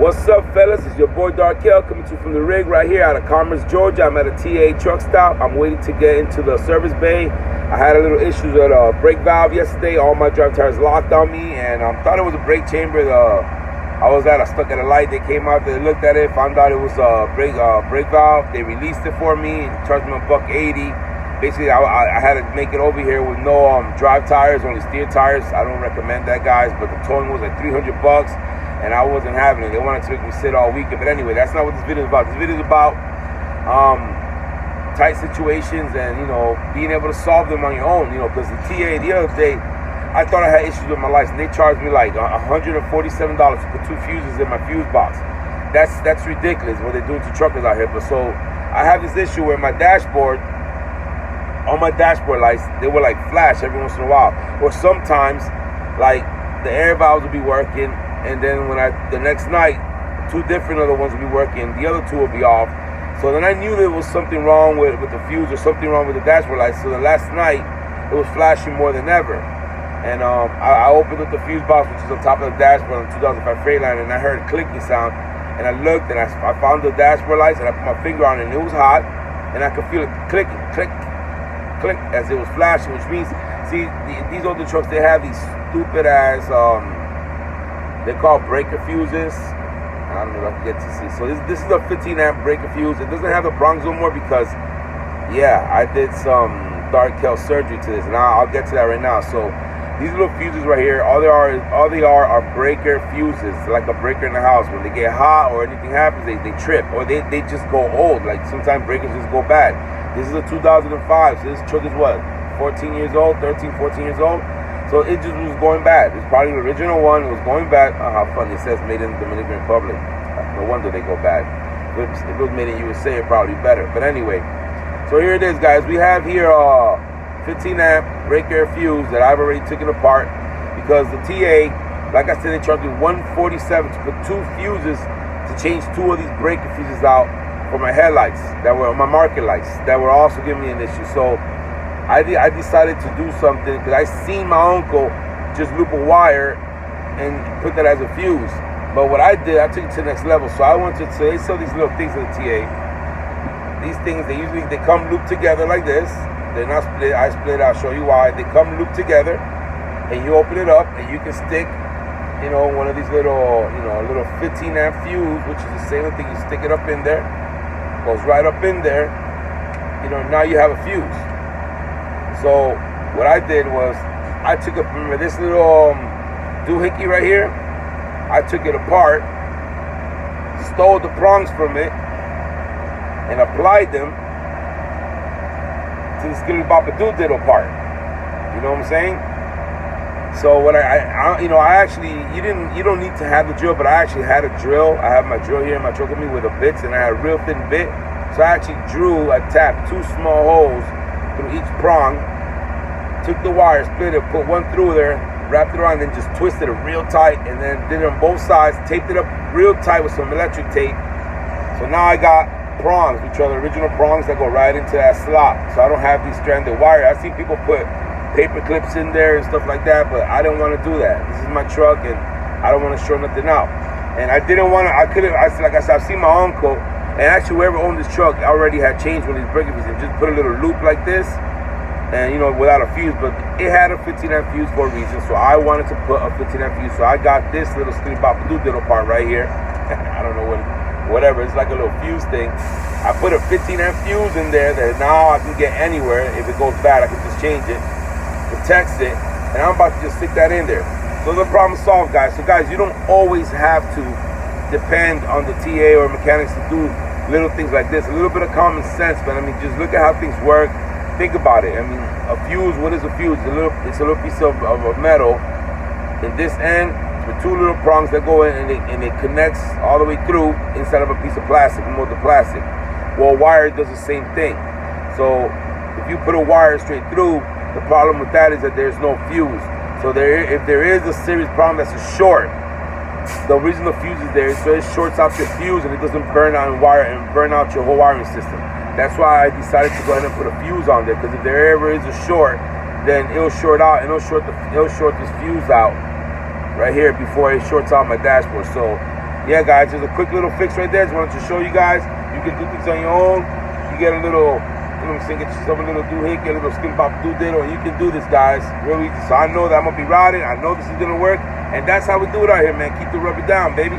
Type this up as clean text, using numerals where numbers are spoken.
What's up, fellas? It's your boy Darkel coming to you from the rig right here out of Commerce, Georgia. I'm at a TA truck stop. I'm waiting to get into the service bay. I had a little issue with a brake valve yesterday. All my drive tires locked on me, and thought it was a brake chamber. I stuck at a light. They came out, they looked at it, found out it was a brake valve. They released it for me and charged me $1.80. Basically, I had to make it over here with no drive tires, only steer tires. I don't recommend that, guys, but the towing was like $300. And I wasn't having it. They wanted to make me sit all weekend. But anyway, that's not what this video is about. This video is about tight situations and, being able to solve them on your own. Because the TA the other day, I thought I had issues with my license. They charged me like $147 to put 2 fuses in my fuse box. That's ridiculous what they're doing to truckers out here. But so I have this issue where my dashboard, on my dashboard lights, they will like flash every once in a while. Or sometimes, like, the air valves will be working, and then the next night, 2 different other ones will be working, the other 2 will be off. So then I knew there was something wrong with the fuse or something wrong with the dashboard lights. So the last night, it was flashing more than ever. And I opened up the fuse box, which is on top of the dashboard on the 2005 Freightliner, and I heard a clicking sound. And I looked, and I found the dashboard lights, and I put my finger on it, and it was hot, and I could feel it clicking, click, click, as it was flashing, which means, see, these older trucks, they have these stupid ass, they call breaker fuses. I don't know if I can get to see. So this is a 15 amp breaker fuse. It doesn't have the prongs no more because, yeah, I did some Darkel surgery to this, and I'll get to that right now. So these little fuses right here, all they are breaker fuses, like a breaker in the house. When they get hot or anything happens, they trip, or they just go old. Like sometimes breakers just go bad. This is a 2005, so this truck is what, 14 years old, 13, 14 years old. So it just was going bad. It's probably the original one. It was going bad. How funny. It says made in the Dominican Republic. No wonder they go bad. If it was made in USA, it'd probably be better. But anyway, so here it is, guys. We have here a 15 amp breaker fuse that I've already taken apart because the TA, like I said, they charged me $147 to put 2 fuses to change 2 of these breaker fuses out for my headlights that were my market lights that were also giving me an issue. So I decided to do something because I seen my uncle just loop a wire and put that as a fuse. But what I did, I took it to the next level. So I wanted to, they sell these little things at the TA. These things, they come looped together like this. They're not split. I split. I'll show you why. They come looped together, and you open it up, and you can stick, one of these little, little 15 amp fuse, which is the same thing. You stick it up in there, goes right up in there. Now you have a fuse. So what I did was I took up, remember this little doohickey right here? I took it apart, stole the prongs from it, and applied them to the skittlybopadoodittle part. You know what I'm saying? So what I actually, you don't need to have the drill, but I actually had a drill. I have my drill here in my truck with me with the bits, and I had a real thin bit. So I actually tapped 2 small holes through each prong, took the wire, split it, put one through there, wrapped it around, and then just twisted it real tight, and then did it on both sides, taped it up real tight with some electric tape. So now I got prongs, which are the original prongs that go right into that slot. So I don't have these stranded wire. I've seen people put paper clips in there and stuff like that, but I didn't want to do that. This is my truck, and I don't want to short nothing out. And I didn't want to, like I said, I've seen my uncle, and actually whoever owned this truck already had changed one of these breaker fuses and just put a little loop like this, and without a fuse, but it had a 15 amp fuse for a reason, so I wanted to put a 15 amp fuse. So I got this little skittlybopadoodittle part right here. I don't know whatever, it's like a little fuse thing. I put a 15 amp fuse in there that now I can get anywhere. If it goes bad, I can just change it, protects it, and I'm about to just stick that in there. So the problem solved, guys. So guys, you don't always have to depend on the TA or mechanics to do little things like this. A little bit of common sense, but I mean, just look at how things work. Think about it. I mean, a fuse, what is a fuse? It's a little piece of metal in this end with 2 little prongs that go in, and it connects all the way through inside of a piece of plastic, molded plastic. Well, a wire does the same thing. So if you put a wire straight through, the problem with that is that there's no fuse. So if there is a serious problem, that's a short. The reason the fuse is there is so it shorts out your fuse and it doesn't burn out burn out your whole wiring system. That's why I decided to go ahead and put a fuse on there, because if there ever is a short, then it'll short out, and it'll short this fuse out right here before it shorts out my dashboard. So yeah, guys, just a quick little fix right there. Just wanted to show you guys you can do things on your own. You get a little, you know what I'm saying, get yourself a little doohickey, a little skittlybopadoodittle, and you can do this, guys. Really easy. So I know that I'm gonna be riding. I know this is gonna work, and that's how we do it out here, man. Keep the rubber down, baby.